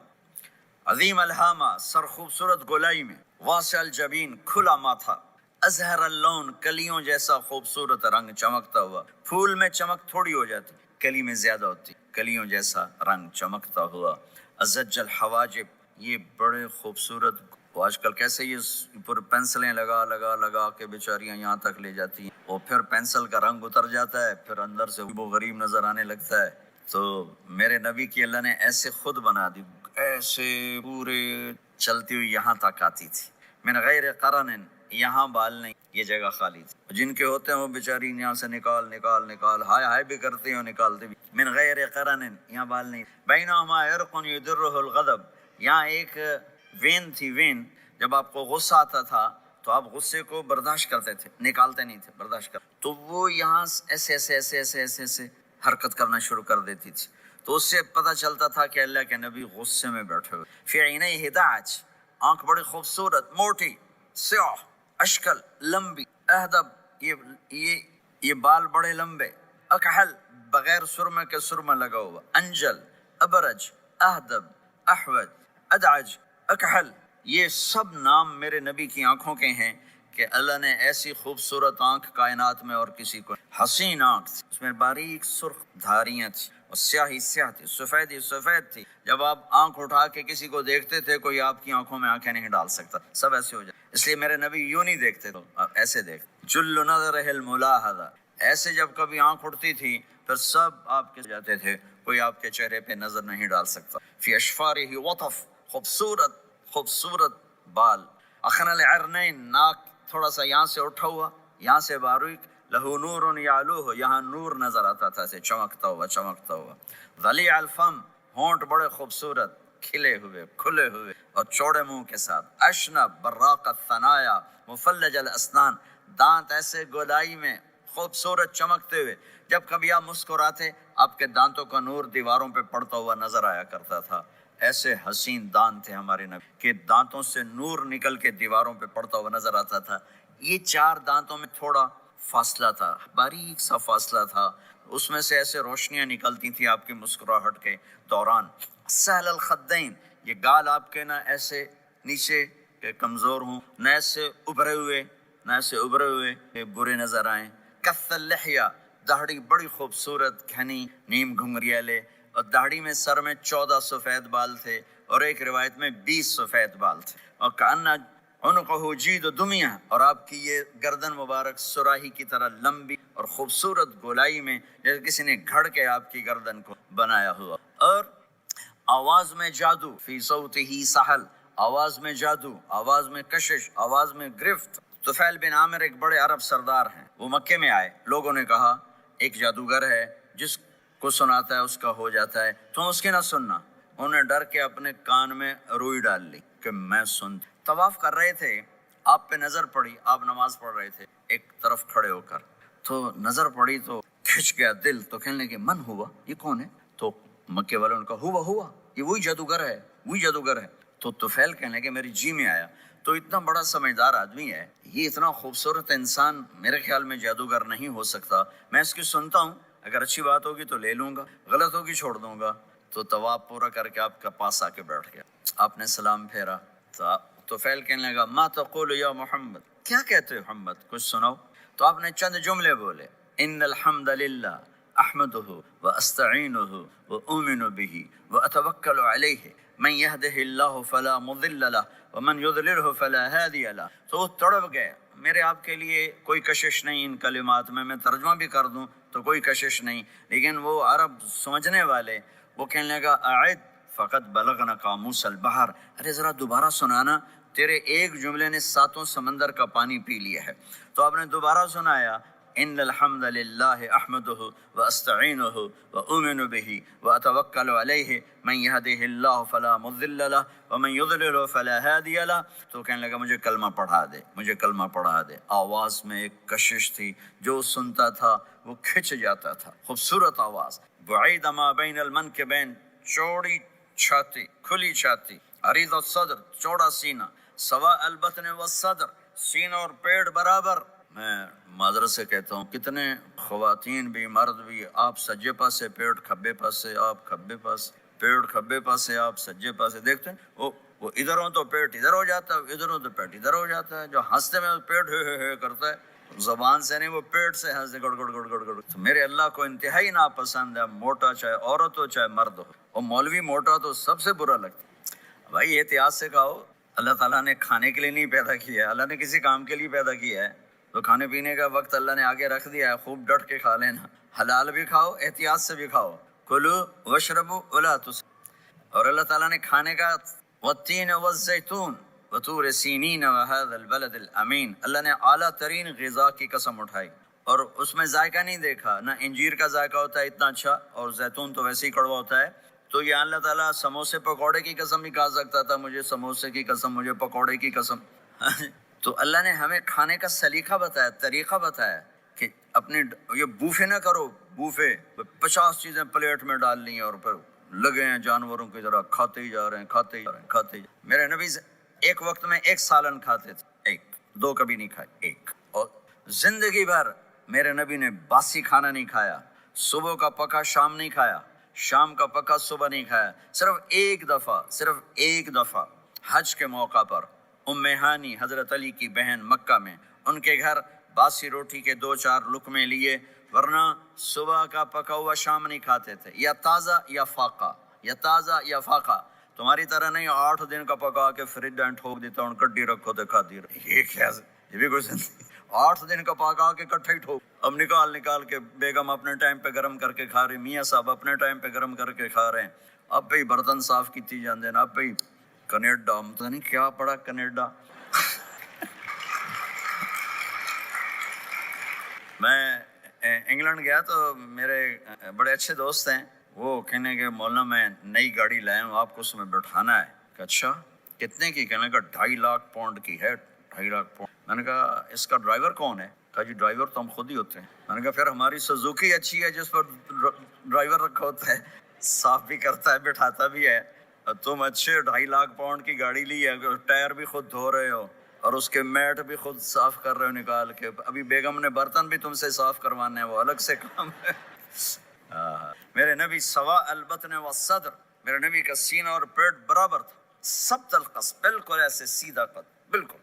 عظیم الہامہ، سر خوبصورت گولائی میں، واسع الجبین، کھلا ماتھا، ازہر اللون، کلیوں جیسا خوبصورت رنگ چمکتا ہوا۔ پھول میں چمک تھوڑی ہو جاتی، کلی میں زیادہ ہوتی، کلیوں جیسا رنگ چمکتا ہوا۔ ازج الحواجب، یہ بڑے خوبصورت، آج کل کیسے یہ پر پینسلیں لگا کے بیچاریاں یہاں تک لے جاتی ہیں، اور پھر پینسل کا رنگ اتر جاتا ہے، پھر اندر سے وہ غریب نظر آنے لگتا ہے۔ تو میرے نبی کی اللہ نے ایسے خود بنا دی، ایسے پورے چلتی ہوئی یہاں تک آتی تھی۔ من غیر قرن، یہاں بال نہیں، یہ جگہ خالی تھی۔ جن کے ہوتے ہیں وہ بیچاری یہاں سے نکال ہائے بھی کرتے ہیں اور نکالتے بھی۔ من غیر قرن، یہاں بال نہیں۔ بینہما عرق یدرہ الغضب، یہاں ایک وین تھی، وین جب آپ کو غصہ آتا تھا تو آپ غصے کو برداشت کرتے تھے، نکالتے نہیں تھے، برداشت کرتے، تو وہ یہاں ایسے حرکت کرنا شروع کر دیتی تھی، تو اس سے پتہ چلتا تھا کہ اللہ کے نبی غصے میں بیٹھے ہوئے۔ فی عینیہ دعج، آنکھ بڑی خوبصورت، موٹی، سیاہ، اشکل، لمبی، اہدب، یہ بال بڑے لمبے، اکحل، بغیر سرمے کے سرمہ لگا ہوا، انجل، ابرج، اہدب، احوج، ادعج، اکحل، یہ سب نام میرے نبی کی آنکھوں کے ہیں کہ اللہ نے ایسی خوبصورت آنکھ کائنات میں اور کسی کو۔ حسین آنکھ تھی، اس میں باریک سرخ دھاریاں تھی، اور سیاہی سیاہ تھی، سفید تھی۔ جب آپ آنکھ اٹھا کے کسی کو دیکھتے تھے، کوئی آپ کی آنکھوں میں آنکھیں نہیں ڈال سکتا، سب ایسے ہو جائے۔ اس لیے میرے نبی یوں نہیں دیکھتے تو ایسے دیکھتے۔ جل نظرہ الملاحظہ، ایسے جب کبھی آنکھ اٹھتی تھی پھر سب آپ کے جاتے تھے، کوئی آپ کے چہرے پہ نظر نہیں ڈال سکتا۔ فی اشفارہ وطف، خوبصورت بال، اخن العرنین، ناک تھوڑا سا یہاں سے اٹھا ہوا، یہاں سے باریک، لہو نور یعلوہ، یہاں نور نظر آتا تھا، سے چمکتا ہوا۔ ضلیع الفم، ہونٹ بڑے خوبصورت، کھلے ہوئے اور چوڑے منہ کے ساتھ۔ اشنب براق الثنایا مفلج الاسنان، دانت ایسے گولائی میں خوبصورت چمکتے ہوئے، جب کبھی آپ مسکراتے آپ کے دانتوں کا نور دیواروں پہ پڑتا ہوا نظر آیا کرتا تھا۔ ایسے حسین دانت تھے ہمارے نبی کہ دانتوں سے نور نکل کے دیواروں پہ پڑتا ہوا نظر آتا تھا۔ یہ 4 دانتوں میں تھوڑا فاصلہ تھا، باریک سا فاصلہ تھا، اس میں سے ایسے روشنیاں نکلتی تھی آپ کی مسکراہٹ کے دوران۔ سہل الخدین، یہ گال آپ کے نہ ایسے نیچے کہ کمزور ہوں، نہ ایسے ابھرے ہوئے کہ برے نظر آئیں۔ کث اللحیہ، داڑھی بڑی خوبصورت گھنی، نیم گھنگریالے، اور داڑھی میں سر میں 14 سفید بال تھے، اور ایک روایت میں 20 سفید بال تھے۔ اور کأن عنقہ جید دمیہ، اور آپ کی یہ گردن مبارک سراہی کی طرح لمبی اور خوبصورت گولائی میں، جیسے کسی نے گھڑ کے آپ کی گردن کو بنایا ہوا۔ اور آواز میں جادو، فی صوتہ سحل، آواز میں جادو، آواز میں کشش، آواز میں گرفت۔ طفیل بن عامر ایک بڑے عرب سردار ہیں، وہ مکے میں آئے، لوگوں نے کہا ایک جادوگر ہے جس کو سناتا ہے اس کا ہو جاتا ہے، تم اس کی نہ سننا۔ انہیں ڈر کے اپنے کان میں روئی ڈال لی کہ میں سن۔ طواف کر رہے تھے، آپ پہ نظر پڑی، آپ نماز پڑھ رہے تھے ایک طرف کھڑے ہو کر، تو نظر پڑی تو کھچ گیا دل، تو کہنے لگے من ہوا، یہ کون ہے؟ تو مکے والوں نے کہا ہوا یہ وہی جادوگر ہے، وہی جادوگر ہے۔ تو طفیل کہنے لگے میری جی میں آیا، تو اتنا بڑا سمجھدار آدمی ہے، یہ اتنا خوبصورت انسان میرے خیال میں جادوگر نہیں ہو سکتا، میں اس کی سنتا ہوں، اگر اچھی بات ہوگی تو لے لوں گا، غلط ہوگی چھوڑ دوں گا۔ تو طواف پورا کر کے آپ کے پاس آ کے بیٹھ گیا، آپ نے سلام پھیرا، تو فیل کہنے لگا ما تقول یا محمد، کیا کہتے ہو محمد، کچھ سناؤ۔ تو آپ نے چند جملے بولے، ان الحمد للہ احمدہ واستعینہ واؤمن بہ واتوکل علیہ من یہدہ اللہ فلا مضل لہ ومن یضللہ فلا ہادی لہ۔ تو وہ تڑپ گئے، میرے آپ کے لیے کوئی کشش نہیں ان کلمات میں ترجمہ بھی کر دوں تو کوئی کشش نہیں، لیکن وہ عرب سمجھنے والے، وہ کہنے لگا اعد فقط بلغنا قاموس البحر، ارے ذرا دوبارہ سنانا، تیرے ایک جملے نے 7 سمندر کا پانی پی لیا ہے۔ تو آپ نے دوبارہ سنایا، ان الحمد للہ احمدہ واستعینہ واؤمن بہ واتوکل علیہ من یہدہ اللہ فلا مضل لہ ومن یضلل فلا ہادی لہ۔ تو کہنے لگا مجھے کلمہ پڑھا دے، مجھے کلمہ پڑھا دے۔ آواز میں ایک کشش تھی، جو سنتا تھا وہ کھچ جاتا تھا، خوبصورت آواز۔ بعید ما بین المنکبین، چوڑی چھاتی، کھلی چھاتی، عریض الصدر، چوڑا سینہ، سواء البطن والصدر، سینہ اور پیٹ برابر۔ میں معذرت سے کہتا ہوں، کتنے خواتین بھی مرد بھی، آپ سجے پاسے پیٹ کھبے پاسے، آپ کھبے پاس پیٹ کھبے پاسے، آپ سجے پاسے، دیکھتے ہیں وہ ادھر ہوں تو پیٹ ادھر ہو جاتا ہے، ادھر ہوں تو پیٹ ادھر ہو جاتا ہے، جو ہنستے میں پیٹ ہے کرتا ہے، زبان سے نہیں، وہ پیٹ سے ہنستے گڑ گڑ گڑ گڑ گڑ۔ تو میرے اللہ کو انتہائی ناپسند ہے موٹا، چاہے عورت ہو چاہے مرد ہو، اور مولوی موٹا تو سب سے برا لگتا ہے۔ بھائی احتیاط سے کھاؤ، اللہ تعالیٰ نے کھانے کے لیے نہیں پیدا کیا ہے، اللہ نے کسی کام کے لیے پیدا کیا ہے، تو کھانے پینے کا وقت اللہ نے آگے رکھ دیا ہے، خوب ڈٹ کے کھا لینا، حلال بھی کھاؤ احتیاط سے بھی کھاؤ، کلو واشربوا ولا تسرفوا۔ اور اللہ تعالیٰ نے کھانے کا والتین والزیتون وطور سینین وهذا البلد الامین، اللہ نے اعلیٰ ترین غذا کی قسم اٹھائی، اور اس میں ذائقہ نہیں دیکھا، نہ انجیر کا ذائقہ ہوتا ہے اتنا اچھا، اور زیتون تو ویسے ہی کڑوا ہوتا ہے۔ تو یہ اللہ تعالیٰ سموسے پکوڑے کی قسم بھی کھا سکتا تھا، مجھے سموسے کی قسم، مجھے پکوڑے کی قسم۔ تو اللہ نے ہمیں کھانے کا سلیقہ بتایا، طریقہ بتایا کہ اپنے یہ بوفے نہ کرو، بوفے 50 چیزیں پلیٹ میں ڈال لی ہیں اور پھر لگے ہیں جانوروں کی طرح کھاتے ہی جا رہے ہیں، کھاتے ہی جا رہے ہیں، کھاتے ہی۔ میرے نبی ایک وقت میں 1 سالن کھاتے تھے، 1 2 کبھی نہیں کھائے، 1۔ اور زندگی بھر میرے نبی نے باسی کھانا نہیں کھایا، صبح کا پکا شام نہیں کھایا، شام کا پکا صبح نہیں کھایا، صرف ایک دفعہ حج کے موقع پر ام ہانی حضرت علی کی بہن مکہ میں، ان کے گھر باسی روٹی کے 2-4 لقمے لیے، ورنہ صبح کا پکا ہوا شام نہیں کھاتے تھے، یا تازہ یا فاقہ، یا تازہ یا فاقہ، تمہاری طرح نہیں 8 دن کا پکا کے فریج میں ٹھوک دیتا ہوں، کڈی رکھو تو کھاتی رہو، یہ کیا، یہ بھی کوئی زندگی؟ 8 دن کا پکا کے کٹھا ہی ٹھوک، اب نکال کے بیگم اپنے ٹائم پہ گرم کر کے کھا رہی، میاں صاحب اپنے ٹائم پہ گرم کر کے کھا رہے ہیں، اب پہ برتن صاف کیتی جاندے ہیں، اب پہ کینیڈا، پتہ نہیں کیا پڑا کینیڈا۔ میں انگلینڈ گیا تو میرے بڑے اچھے دوست ہیں، وہ کہنے کہ مولانا میں نئی گاڑی لایا ہوں، آپ کو اس میں بٹھانا ہے۔ کہ اچھا کتنے کی؟ کہنے کا 2.5 لاکھ پاؤنڈ کی ہے، 2.5 لاکھ پاؤنڈ۔ میں نے کہا اس کا ڈرائیور کون ہے؟ کہا جی ڈرائیور تو ہم خود ہی ہوتے ہیں۔ میں نے کہا پھر ہماری سوزوکی اچھی ہے جس پر ڈرائیور رکھا ہوتا ہے، صاف بھی کرتا ہے بٹھاتا بھی ہے، تم اچھے 2.5 لاکھ پاؤنڈ کی گاڑی لی ہے، ٹائر بھی خود دھو رہے ہو اور اس کے میٹ بھی خود صاف کر رہے ہو نکال کے، ابھی بیگم نے برتن بھی تم سے صاف کروانے ہیں، وہ الگ سے کام ہے۔ میرے نبی سواء البطن والصدر، میرے نبی کا سینہ اور پیٹ برابر تھا، سبت القصد، بالکل ایسے سیدھا قد، بالکل،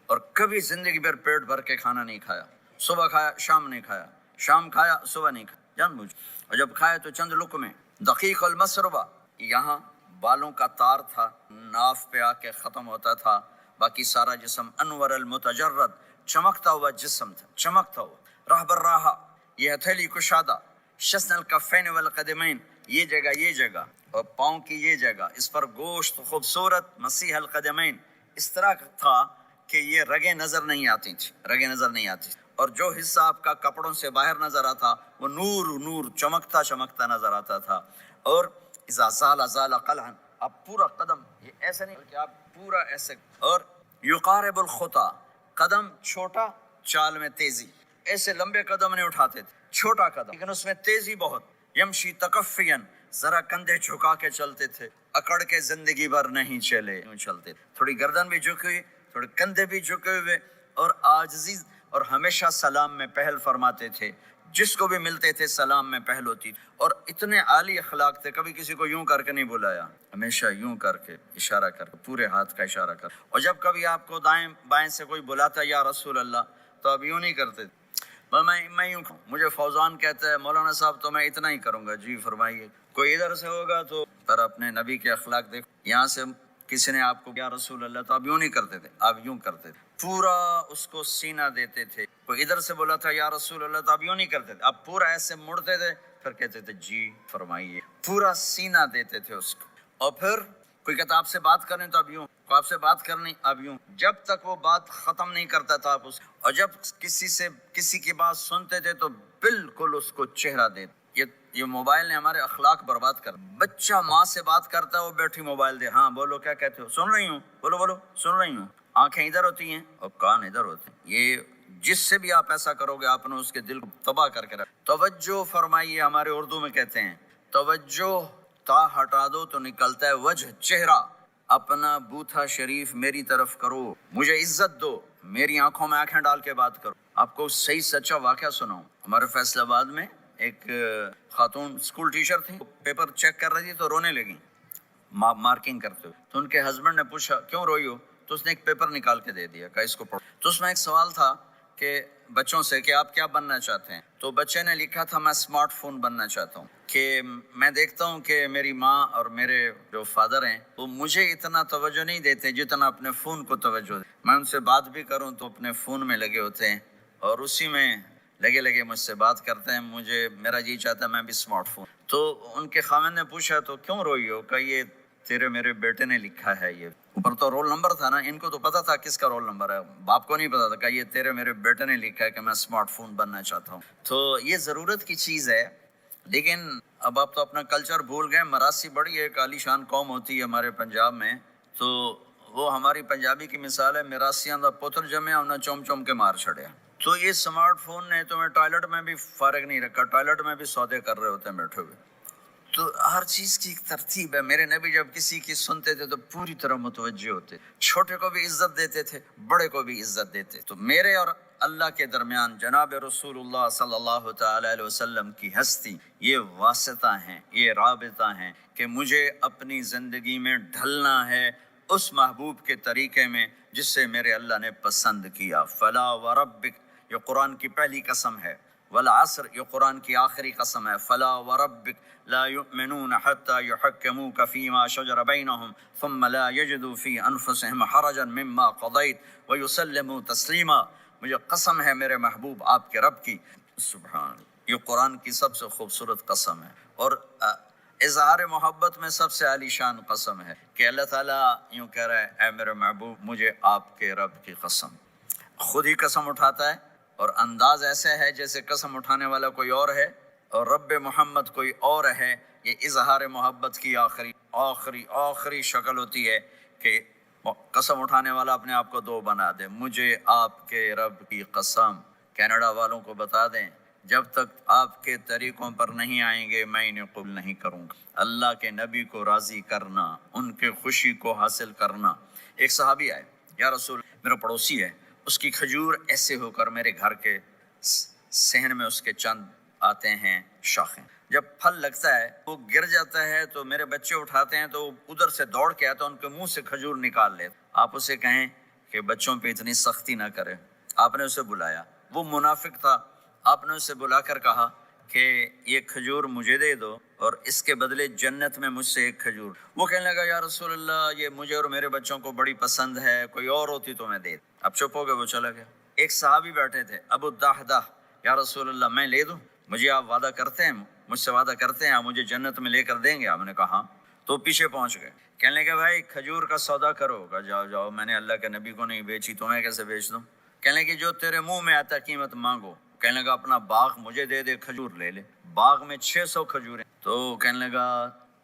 اور کبھی زندگی بھر پیٹ بھر کے کھانا نہیں کھایا، صبح کھایا شام نہیں کھایا، شام کھایا صبح نہیں کھایا، جان بوجھ، اور جب کھایا تو چند لقمے۔ دقیق المسربہ، یہاں بالوں کا تار تھا، ناف پہ آ کے ختم ہوتا تھا، باقی سارا جسم انور المتجرد، چمکتا ہوا جسم تھا، چمکتا ہوا۔ راہ بر راہا، یہ ہتھیلی کشادہ، شسن الکفین والقدمین، یہ جگہ اور پاؤں کی یہ جگہ، اس پر گوشت خوبصورت، مسیح القدمین، اس طرح تھا کہ یہ رگیں نظر نہیں آتی تھی، اور جو حصہ آپ کا کپڑوں سے باہر نظر آتا وہ نور نور چمکتا چمکتا نظر آتا تھا. اور اذا زال زال قلعا، آپ پورا قدم یہ ایسے نہیں کہ آپ پورا ایسے، اور یقارب الخطا، قدم چھوٹا چال میں تیزی، ایسے لمبے قدم نہیں اٹھاتے تھے، چھوٹا قدم لیکن اس میں تیزی بہت. یمشی تکفیا، ذرا کندھے جھکا کے چلتے تھے، اکڑ کے زندگی بھر نہیں چلے، یوں چلتے، تھوڑی گردن بھی جھکی ہوئی، تھوڑے کندھے بھی جھکے ہوئے، اور عاجزی، اور ہمیشہ سلام میں پہل فرماتے تھے، جس کو بھی ملتے تھے سلام میں پہل ہوتی. اور اتنے عالی اخلاق تھے، کبھی کسی کو یوں کر کے نہیں بلایا، ہمیشہ یوں کر کے اشارہ کر کے، پورے ہاتھ کا اشارہ کر. اور جب کبھی آپ کو دائیں بائیں سے کوئی بلاتا یا رسول اللہ، تو اب یوں نہیں کرتے. میں یوں کہوں، مجھے فوزان کہتا ہے مولانا صاحب تو میں اتنا ہی کروں گا. جی فرمائیے. کوئی ادھر سے ہوگا تو پر اپنے نبی کے اخلاق دیکھو، یہاں سے کسی نے آپ کو یا رسول اللہ، تو آپ یوں نہیں کرتے تھے، آپ یوں کرتے تھے، پورا اس کو سینہ دیتے تھے. کوئی ادھر سے بولا تھا یا رسول اللہ، تو آپ یوں نہیں کرتے تھے، آپ پورا ایسے مڑتے تھے، پھر کہتے تھے جی فرمائیے، پورا سینہ دیتے تھے اس کو. اور پھر کوئی کہتا آپ سے بات کریں تو اب یوں، آپ سے بات کرنی اب یوں، جب تک وہ بات ختم نہیں کرتا تھا آپ اس. اور جب کسی کی بات سنتے تھے تو بالکل اس کو چہرہ دیتے. یہ موبائل نے ہمارے اخلاق برباد کر. بچہ ماں سے بات کرتا ہے، وہ بیٹھی موبائل دے، ہاں بولو کیا کہتے ہو، سن رہی ہوں، بولو بولو سن رہی ہوں. آنکھیں ادھر ہوتی ہیں اور کان ادھر ہوتے ہیں. یہ جس سے بھی آپ ایسا کرو گے آپ نے اس کے دل کو تباہ کر کے رکھ. توجہ فرمائیے، ہمارے اردو میں کہتے ہیں توجہ، تا ہٹا دو تو نکلتا ہے وجہ، چہرہ. اپنا بوتھا شریف میری طرف کرو، مجھے عزت دو، میری آنکھوں میں آنکھیں ڈال کے بات کرو. آپ کو صحیح سچا واقعہ سناؤں. ہمارے فیصل آباد میں ایک خاتون اسکول ٹیچر تھی، پیپر چیک کر رہی تھی تو رونے لگی مارکنگ کرتے ہوئے. تو ان کے ہسبینڈ نے پوچھا کیوں روئی ہو، تو اس نے ایک پیپر نکال کے دے دیا کہ اس کو پڑھو. تو اس میں ایک سوال تھا کہ بچوں سے کہ آپ کیا بننا چاہتے ہیں. تو بچے نے لکھا تھا میں اسمارٹ فون بننا چاہتا ہوں، کہ میں دیکھتا ہوں کہ میری ماں اور میرے جو فادر ہیں وہ مجھے اتنا توجہ نہیں دیتے جتنا اپنے فون کو توجہ دے. میں ان سے بات بھی کروں تو اپنے فون میں لگے ہوتے ہیں اور اسی میں لگے مجھ سے بات کرتے ہیں. مجھے میرا جی چاہتا ہے میں بھی اسمارٹ فون. تو ان کے خاوند نے پوچھا تو کیوں روئی ہو، کہ یہ تیرے میرے بیٹے نے لکھا ہے. یہ اوپر تو رول نمبر تھا نا، ان کو تو پتا تھا کس کا رول نمبر ہے، باپ کو نہیں پتا تھا. کہ یہ تیرے میرے بیٹے نے لکھا ہے کہ میں اسمارٹ فون بننا چاہتا ہوں. تو یہ ضرورت کی چیز ہے. لیکن اب آپ تو اپنا کلچر بھول گئے. مراسی بڑی ایک عالی شان قوم ہوتی ہے ہمارے پنجاب میں، تو وہ ہماری پنجابی کی مثال ہے میراسیاں دا پتر جمع انہیں چوم چوم کے مار چھڑیا. تو یہ اسمارٹ فون نے تمہیں ٹوائلٹ میں بھی فارغ نہیں رکھا، ٹوائلٹ میں بھی سودے کر رہے ہوتے ہیں بیٹھے ہوئے. تو ہر چیز کی ایک ترتیب ہے. میرے نبی جب کسی کی سنتے تھے تو پوری طرح متوجہ ہوتے، چھوٹے کو بھی عزت دیتے تھے، بڑے کو بھی عزت دیتے. تو میرے اور اللہ کے درمیان جناب رسول اللہ صلی اللہ تعالی علیہ وسلم کی ہستی، یہ واسطہ ہیں، یہ رابطہ ہیں کہ مجھے اپنی زندگی میں ڈھلنا ہے اس محبوب کے طریقے میں جس سے میرے اللہ نے پسند کیا. فلا وربک، یہ قرآن کی پہلی قسم ہے. والعصر، یہ قرآن کی آخری قسم ہے. فلا وربک لا يؤمنون حتى يحكموك فيما شجر بينهم ثم لا يجدوا في انفسهم حرجا مما قضيت ويسلموا تسلیما. مجھے قسم ہے میرے محبوب آپ کے رب کی. سبحان، یہ قرآن کی سب سے خوبصورت قسم ہے اور اظہار محبت میں سب سے عالی شان قسم ہے کہ اللہ تعالیٰ یوں کہہ رہا ہے اے میرے محبوب مجھے آپ کے رب کی قسم. خود ہی قسم اٹھاتا ہے اور انداز ایسے ہے جیسے قسم اٹھانے والا کوئی اور ہے اور رب محمد کوئی اور ہے. یہ اظہار محبت کی آخری شکل ہوتی ہے کہ قسم اٹھانے والا اپنے آپ کو دو بنا دے. مجھے آپ کے رب کی قسم. کینیڈا والوں کو بتا دیں جب تک آپ کے طریقوں پر نہیں آئیں گے میں انہیں قبول نہیں کروں گا. اللہ کے نبی کو راضی کرنا، ان کے خوشی کو حاصل کرنا. ایک صحابی آئے، یا رسول میرا پڑوسی ہے، اس کی کھجور ایسے ہو کر میرے گھر کے صحن میں اس کے چند آتے ہیں شاخیں، جب پھل لگتا ہے وہ گر جاتا ہے تو میرے بچے اٹھاتے ہیں تو ادھر سے دوڑ کے آتا ہے، ان کے منہ سے کھجور نکال لیتے. آپ اسے کہیں کہ بچوں پہ اتنی سختی نہ کرے. آپ نے اسے بلایا، وہ منافق تھا. آپ نے اسے بلا کر کہا کہ یہ کھجور مجھے دے دو اور اس کے بدلے جنت میں مجھ سے ایک کھجور. وہ کہنے لگا یا رسول اللہ یہ مجھے اور میرے بچوں کو بڑی پسند ہے، کوئی اور ہوتی تو میں دے. اب چپ ہو گئے، وہ چلا گیا. ایک صحابی بیٹھے تھے ابو الدحدہ، یا رسول اللہ میں لے دوں، مجھے آپ وعدہ کرتے ہیں، مجھ سے وعدہ کرتے ہیں آپ مجھے جنت میں لے کر دیں گے؟ آپ نے کہا ہاں. تو پیچھے پہنچ گئے. کہنے لگے بھائی کھجور کا سودا کرو. کہا جاؤ میں نے اللہ کے نبی کو نہیں بیچی، تمہیں کیسے بیچ دوں؟ کہنے لگے جو تیرے منہ میں آتا قیمت مانگو. کہنے لگا اپنا باغ مجھے دے دے, کھجور لے لے. باغ میں 600 کھجوریں. تو کہنے لگا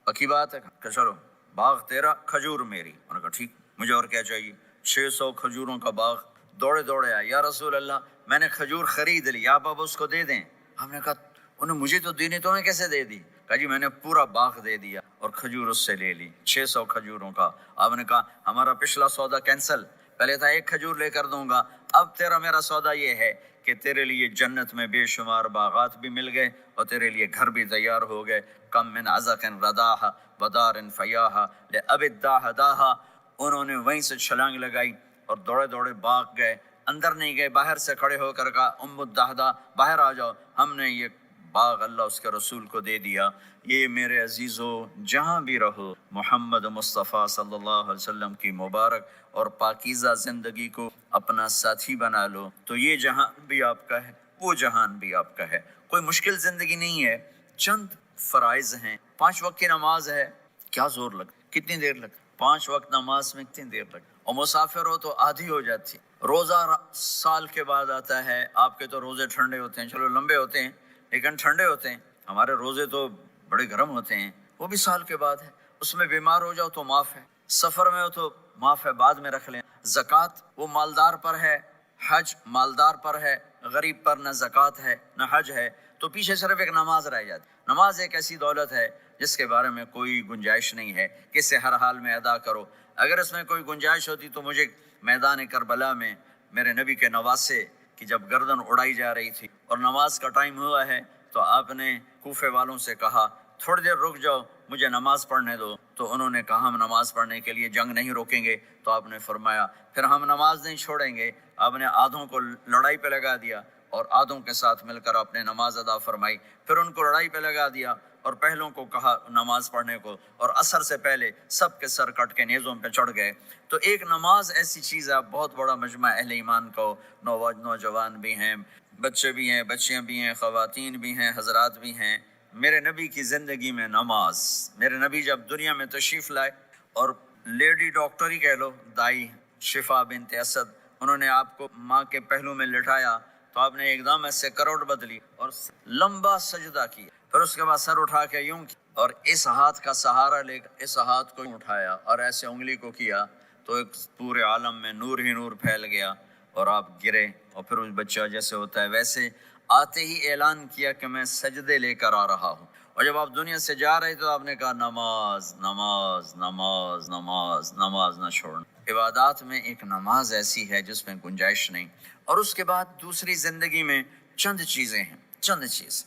پکی بات ہے کہ چلو باغ تیرا کھجور میری. انہوں نے کہا ٹھیک, مجھے اور کیا چاہیے. 600 کھجوروں کا باغ. دوڑے دوڑے آئے, یا رسول اللہ میں نے کھجور خرید لی, آپ اب اس کو دے دیں. ہم نے کہا انہیں مجھے تو دینی, تو انہیں کیسے دے دی؟ کہا جی میں نے پورا باغ دے دیا اور کھجور اس سے لے لی 600 کھجوروں کا. آپ نے کہا ہمارا پچھلا سودا کینسل, پہلے تھا 1 کھجور لے کر دوں گا, اب تیرا میرا سودا یہ ہے کہ تیرے لیے جنت میں بے شمار باغات بھی مل گئے اور تیرے لیے گھر بھی تیار ہو گئے. کم من عزق رداح ودار فیاح لأب الداح داہا. انہوں نے وہیں سے چھلانگ لگائی اور دوڑے دوڑے باغ گئے. اندر نہیں گئے, باہر سے کھڑے ہو کر کہا ام الدہدہ باہر آ جاؤ, ہم نے یہ باغ اللہ اس کے رسول کو دے دیا. یہ میرے عزیزو جہاں بھی رہو محمد مصطفیٰ صلی اللہ علیہ وسلم کی مبارک اور پاکیزہ زندگی کو اپنا ساتھی بنا لو, تو یہ جہان بھی آپ کا ہے, وہ جہان بھی آپ کا ہے. کوئی مشکل زندگی نہیں ہے, چند فرائض ہیں. 5 وقت کی نماز ہے, کیا زور لگتا, کتنی دیر لگتی 5 وقت نماز میں, کتنی دیر لگتی. اور مسافر ہو تو آدھی ہو جاتی. روزہ سال کے بعد آتا ہے, آپ کے تو روزے ٹھنڈے ہوتے ہیں, چلو لمبے ہوتے ہیں لیکن ٹھنڈے ہوتے ہیں. ہمارے روزے تو بڑے گرم ہوتے ہیں, وہ بھی سال کے بعد ہے. اس میں بیمار ہو جاؤ تو معاف ہے, سفر میں ہو تو معاف ہے, بعد میں رکھ لیں. زکوٰۃ وہ مالدار پر ہے, حج مالدار پر ہے, غریب پر نہ زکوٰۃ ہے نہ حج ہے, تو پیچھے صرف ایک نماز رہ جاتی. نماز ایک ایسی دولت ہے جس کے بارے میں کوئی گنجائش نہیں ہے کہ اسے ہر حال میں ادا کرو. اگر اس میں کوئی گنجائش ہوتی تو مجھے میدان کربلا میں میرے نبی کے نواسے کی جب گردن اڑائی جا رہی تھی اور نماز کا ٹائم ہوا ہے تو آپ نے کوفے والوں سے کہا تھوڑی دیر رک جاؤ, مجھے نماز پڑھنے دو. تو انہوں نے کہا ہم نماز پڑھنے کے لیے جنگ نہیں روکیں گے. تو آپ نے فرمایا پھر ہم نماز نہیں چھوڑیں گے. آپ نے آدھوں کو لڑائی پہ لگا دیا اور آدھوں کے ساتھ مل کر آپ نے نماز ادا فرمائی. پھر ان کو لڑائی پہ لگا دیا اور پہلوں کو کہا نماز پڑھنے کو, اور عصر سے پہلے سب کے سر کٹ کے نیزوں پہ چڑھ گئے. تو ایک نماز ایسی چیز ہے, بہت بڑا مجمع اہل ایمان کو, نوجوان بھی ہیں, بچے بھی ہیں, بچیاں بھی ہیں, خواتین بھی ہیں, حضرات بھی ہیں. میرے نبی کی زندگی میں نماز, میرے نبی جب دنیا میں تشریف لائے اور لیڈی ڈاکٹر ہی کہہ لو, دائی شفا بنت اسد, انہوں نے آپ کو ماں کے پہلو میں لٹایا تو آپ نے ایک دم ایسے کروٹ بدلی اور لمبا سجدہ کیا. پھر اس کے بعد سر اٹھا کے یوں اور اس ہاتھ کا سہارا لے کر اس ہاتھ کو اٹھایا اور ایسے انگلی کو کیا تو ایک پورے عالم میں نور ہی نور پھیل گیا اور آپ گرے. اور پھر اس بچہ جیسے ہوتا ہے ویسے آتے ہی اعلان کیا کہ میں سجدے لے کر آ رہا ہوں. اور جب آپ دنیا سے جا رہے تو آپ نے کہا نماز نماز نماز نماز نماز نہ چھوڑنا. عبادات میں ایک نماز ایسی ہے جس میں گنجائش نہیں. اور اس کے بعد دوسری زندگی میں چند چیزیں ہیں, چند چیز,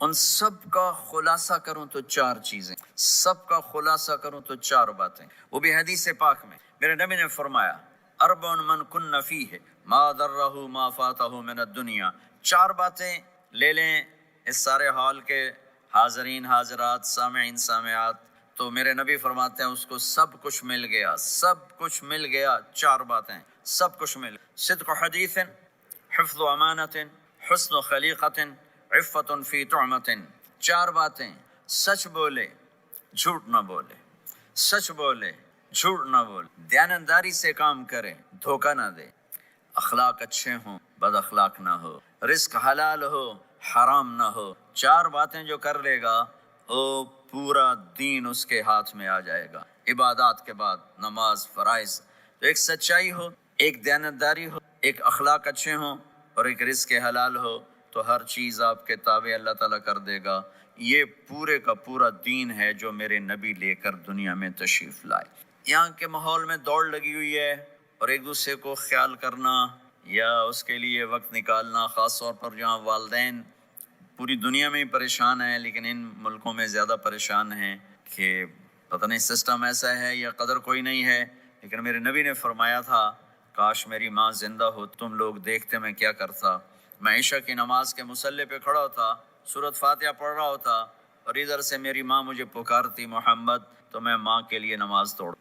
ان سب کا خلاصہ کروں تو 4 چیزیں, سب کا خلاصہ کروں تو 4 باتیں. وہ بھی حدیث پاک میں میرے نبی نے فرمایا اربع من کن فیہ ما ضرہ ما فاتہ من الدنیا. 4 باتیں لے لیں اس سارے حال کے حاضرین حاضرات سامعین سامعات, تو میرے نبی فرماتے ہیں اس کو سب کچھ مل گیا, سب کچھ مل گیا. 4 باتیں سب کچھ مل, صدق حدیث, حفظ امانت, حسن خلیقت, عفت فی طعمت. 4 باتیں, سچ بولے جھوٹ نہ بولے, سچ بولے جھوٹ نہ بولے, دیانتداری سے کام کرے دھوکہ نہ دے, اخلاق اچھے ہوں بد اخلاق نہ ہو, رزق حلال ہو حرام نہ ہو. 4 باتیں جو کر لے گا وہ پورا دین اس کے ہاتھ میں آ جائے گا. عبادات کے بعد نماز فرائض, تو ایک سچائی ہو, ایک دیانتداری ہو, ایک اخلاق اچھے ہوں اور ایک رزق حلال ہو, تو ہر چیز آپ کے تابع اللہ تعالیٰ کر دے گا. یہ پورے کا پورا دین ہے جو میرے نبی لے کر دنیا میں تشریف لائے. یہاں کے ماحول میں دوڑ لگی ہوئی ہے اور ایک دوسرے کو خیال کرنا یا اس کے لیے وقت نکالنا, خاص طور پر جہاں والدین پوری دنیا میں ہی پریشان ہیں لیکن ان ملکوں میں زیادہ پریشان ہیں کہ پتہ نہیں سسٹم ایسا ہے یا قدر کوئی نہیں ہے. لیکن میرے نبی نے فرمایا تھا کاش میری ماں زندہ ہو, تم لوگ دیکھتے میں کیا کرتا. میں عشاء کی نماز کے مصلی پہ کھڑا ہوتا, سورۃ فاتحہ پڑھ رہا ہوتا اور ادھر سے میری ماں مجھے پکارتی محمد, تو میں ماں کے لیے نماز توڑ.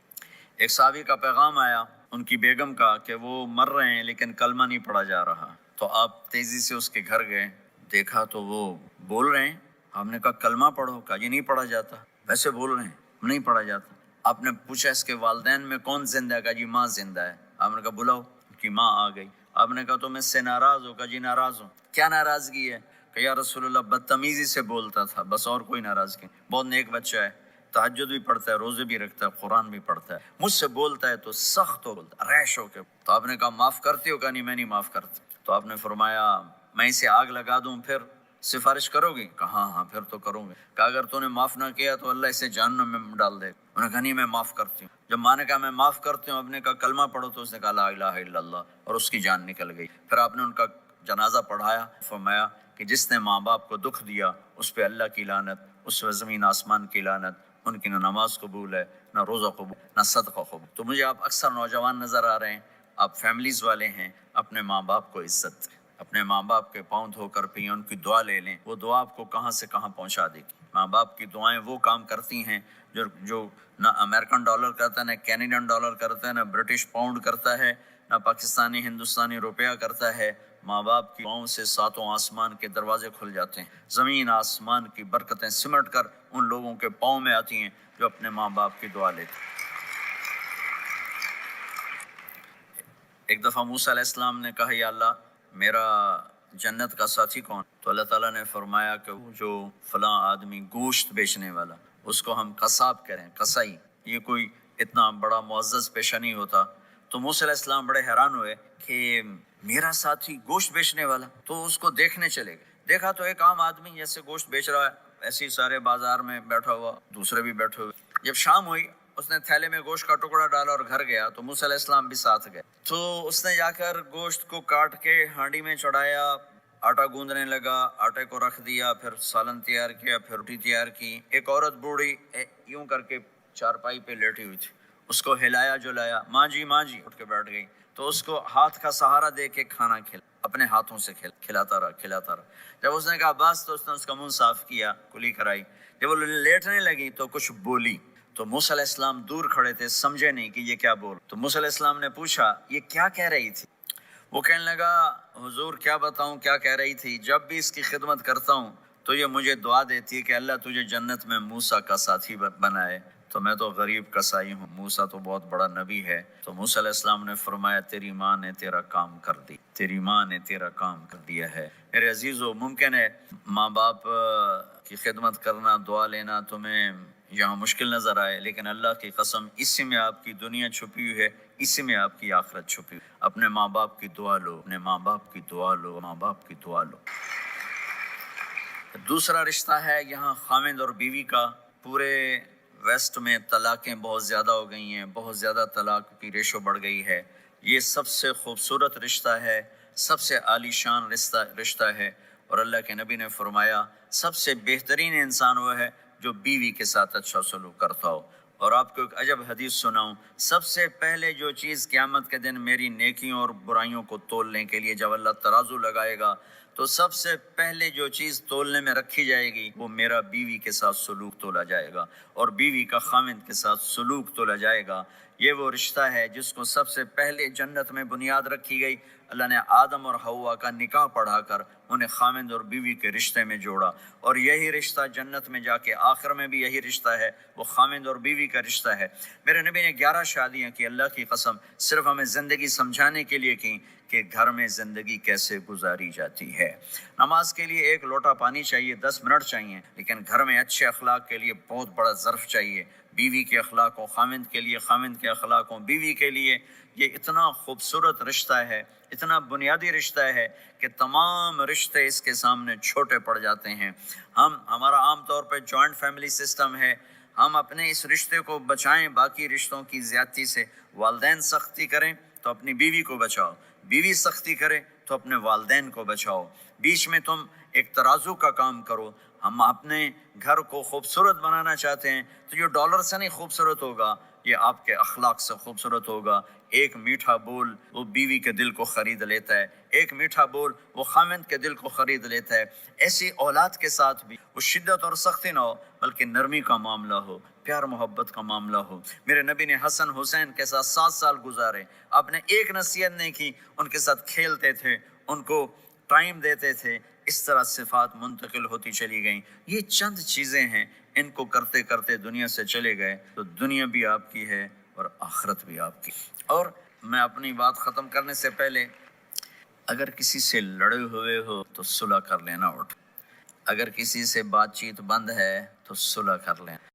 ایک صحابی کا پیغام آیا ان کی بیگم کا کہ وہ مر رہے ہیں لیکن کلمہ نہیں پڑھا جا رہا. تو آپ تیزی سے اس کے گھر گئے, دیکھا تو وہ بول رہے ہیں. ہم نے کہا کلمہ پڑھو, کہا یہ نہیں پڑھا جاتا. ویسے بول رہے ہیں نہیں پڑھا جاتا. آپ نے پوچھا اس کے والدین میں کون زندہ ہے, کہا جی ماں زندہ ہے. آپ نے کہا بلاؤ, کی ماں آ گئی. آپ نے کہا تم اس سے ناراض ہو؟ کہا جی ناراض ہوں۔ کیا ناراضگی ہے؟ کہ یا رسول اللہ بدتمیزی سے بولتا تھا، بس اور کوئی ناراضگی۔ بہت نیک بچہ ہے، تہجد بھی پڑھتا ہے، روزے بھی رکھتا ہے، قرآن بھی پڑھتا ہے، مجھ سے بولتا ہے تو سخت ہو بولتا ہے، ریش ہو کے۔ تو آپ نے کہا معاف کرتے ہو؟ کہا نہیں میں نہیں معاف کرتا۔ تو آپ نے فرمایا میں اسے آگ لگا دوں پھر سفارش کرو گی؟ کہا ہاں ہاں پھر تو کروں گی۔ کہا اگر تو نے معاف نہ کیا تو اللہ اسے جہنم میں ڈال دے۔ انہوں نے کہا نہیں میں معاف کرتی ہوں۔ جب ماں نے کہا میں معاف کرتی ہوں، آپ نے کہا کلمہ پڑھو، تو اس نے کہا لا الہ الا اللہ، اور اس کی جان نکل گئی۔ پھر آپ نے ان کا جنازہ پڑھایا، فرمایا کہ جس نے ماں باپ کو دکھ دیا اس پہ اللہ کی لعنت، اس پہ زمین آسمان کی لعنت، ان کی نہ نماز قبول ہے، نہ روزہ قبول، نہ صدقہ قبول۔ تو مجھے آپ اکثر نوجوان نظر آ رہے ہیں، آپ فیملیز والے ہیں، اپنے ماں باپ کو عزت دیں، اپنے ماں باپ کے پاؤں دھو کر پئیں، ان کی دعا لے لیں، وہ دعا آپ کو کہاں سے کہاں پہنچا دے گی۔ ماں باپ کی دعائیں وہ کام کرتی ہیں جو نہ امریکن ڈالر کرتا ہے، نہ کینیڈین ڈالر کرتا ہے، نہ برٹش پاؤنڈ کرتا ہے، نہ پاکستانی ہندوستانی روپیہ کرتا ہے۔ ماں باپ کی دعاؤں سے ساتوں آسمان کے دروازے کھل جاتے ہیں، زمین آسمان کی برکتیں سمٹ کر ان لوگوں کے پاؤں میں آتی ہیں جو اپنے ماں باپ کی دعا لیتے ہیں۔ ایک دفعہ موسیٰ علیہ السلام نے کہا یا اللہ میرا جنت کا ساتھی کون؟ تو اللہ تعالیٰ نے فرمایا کہ جو فلاں آدمی گوشت بیچنے والا، اس کو ہم قصاب کریں، قصائی، یہ کوئی اتنا بڑا معزز پیشہ نہیں ہوتا۔ تو موسیٰ علیہ السلام بڑے حیران ہوئے کہ میرا ساتھی گوشت بیچنے والا، تو اس کو دیکھنے چلے گئے۔ دیکھا تو ایک عام آدمی جیسے گوشت بیچ رہا ہے، ایسے ہی سارے بازار میں بیٹھا ہوا، دوسرے بھی بیٹھے ہوئے۔ جب شام ہوئی اس نے تھیلے میں گوشت کا ٹکڑا ڈالا اور گھر گیا، تو موسیٰ علیہ السلام بھی ساتھ گئے۔ تو اس نے جا کر گوشت کو کاٹ کے ہانڈی میں چڑھایا، آٹا گوندنے لگا، آٹے کو رکھ دیا، پھر سالن تیار کیا، پھر روٹی تیار کی۔ ایک عورت بوڑھی یوں کر کے چارپائی پہ لیٹی ہوئی تھی، اس کو ہلایا جلایا، ماں جی اٹھ کے بیٹھ گئی۔ تو اس کو ہاتھ کا سہارا دے کے کھانا اپنے ہاتھوں سے کھلاتا رہا۔ جب اس نے کہا بس، تو اس نے اس کا منہ صاف کیا، کلی کرائی۔ جب وہ لیٹنے لگی تو کچھ بولی، تو موسیٰ علیہ السلام دور کھڑے تھے، سمجھے نہیں کہ یہ کیا بول۔ تو موسیٰ علیہ السلام نے پوچھا یہ کیا کہہ رہی تھی؟ وہ کہنے لگا حضور کیا بتاؤں کیا کہہ رہی تھی، جب بھی اس کی خدمت کرتا ہوں تو یہ مجھے دعا دیتی ہے کہ اللہ تجھے جنت میں موسیٰ کا ساتھی بنائے۔ تو میں تو غریب کسائی ہوں، موسیٰ تو بہت بڑا نبی ہے۔ تو موسیٰ علیہ السلام نے فرمایا تیری ماں نے تیرا کام کر دی، تیری ماں نے تیرا کام کر دیا ہے۔ میرے عزیزو، ممکن ہے ماں باپ کی خدمت کرنا، دعا لینا تمہیں یہاں مشکل نظر آئے، لیکن اللہ کی قسم اسی میں آپ کی دنیا چھپی ہوئی ہے، اسی میں آپ کی آخرت چھپی ہوئی۔ اپنے ماں باپ کی دعا لو، اپنے ماں باپ کی دعا لو، ماں باپ کی دعا لو۔ دوسرا رشتہ ہے یہاں خاوند اور بیوی کا۔ پورے ویسٹ میں طلاقیں بہت زیادہ ہو گئی ہیں، بہت زیادہ طلاق کی ریشو بڑھ گئی ہے۔ یہ سب سے خوبصورت رشتہ ہے، سب سے عالی شان رشتہ ہے، اور اللہ کے نبی نے فرمایا سب سے بہترین انسان وہ ہے جو بیوی کے ساتھ اچھا سلوک کرتا ہو۔ اور آپ کو ایک عجب حدیث سناؤں، سب سے پہلے جو چیز قیامت کے دن میری نیکیوں اور برائیوں کو تولنے کے لیے جب اللہ ترازو لگائے گا، تو سب سے پہلے جو چیز تولنے میں رکھی جائے گی وہ میرا بیوی کے ساتھ سلوک تولا جائے گا، اور بیوی کا خاوند کے ساتھ سلوک تولا جائے گا۔ یہ وہ رشتہ ہے جس کو سب سے پہلے جنت میں بنیاد رکھی گئی۔ اللہ نے آدم اور حوا کا نکاح پڑھا کر انہیں خاوند اور بیوی کے رشتے میں جوڑا، اور یہی رشتہ جنت میں جا کے آخر میں بھی یہی رشتہ ہے، وہ خاوند اور بیوی کا رشتہ ہے۔ میرے نبی نے 11 شادیاں کی، اللہ کی قسم صرف ہمیں زندگی سمجھانے کے لیے کی کہ گھر میں زندگی کیسے گزاری جاتی ہے۔ نماز کے لیے ایک لوٹا پانی چاہیے، 10 منٹ چاہیے، لیکن گھر میں اچھے اخلاق کے لیے بہت بڑا ظرف چاہیے۔ بیوی کے اخلاق ہوں خاوند کے لیے، خاوند کے اخلاق ہوں بیوی کے لیے۔ یہ اتنا خوبصورت رشتہ ہے، اتنا بنیادی رشتہ ہے کہ تمام رشتے اس کے سامنے چھوٹے پڑ جاتے ہیں۔ ہمارا عام طور پہ جوائنٹ فیملی سسٹم ہے، ہم اپنے اس رشتے کو بچائیں باقی رشتوں کی زیادتی سے۔ والدین سختی کریں تو اپنی بیوی کو بچاؤ، بیوی سختی کرے تو اپنے والدین کو بچاؤ، بیچ میں تم ایک ترازو کا کام کرو۔ ہم اپنے گھر کو خوبصورت بنانا چاہتے ہیں تو جو ڈالر سے نہیں خوبصورت ہوگا، یہ آپ کے اخلاق سے خوبصورت ہوگا۔ ایک میٹھا بول وہ بیوی کے دل کو خرید لیتا ہے، ایک میٹھا بول وہ خاوند کے دل کو خرید لیتا ہے۔ ایسی اولاد کے ساتھ بھی وہ شدت اور سختی نہ ہو، بلکہ نرمی کا معاملہ ہو، پیار محبت کا معاملہ ہو۔ میرے نبی نے حسن حسین کے ساتھ 7 سال گزارے، آپ نے ایک نصیحت نہیں کی، ان کے ساتھ کھیلتے تھے، ان کو ٹائم دیتے تھے، اس طرح صفات منتقل ہوتی چلی گئیں۔ یہ چند چیزیں ہیں، ان کو کرتے کرتے دنیا سے چلے گئے تو دنیا بھی آپ کی ہے اور آخرت بھی آپ کی۔ اور میں اپنی بات ختم کرنے سے پہلے اگر کسی سے لڑے ہوئے ہو تو صلح کر لینا اٹھ، اگر کسی سے بات چیت بند ہے تو صلح کر لینا۔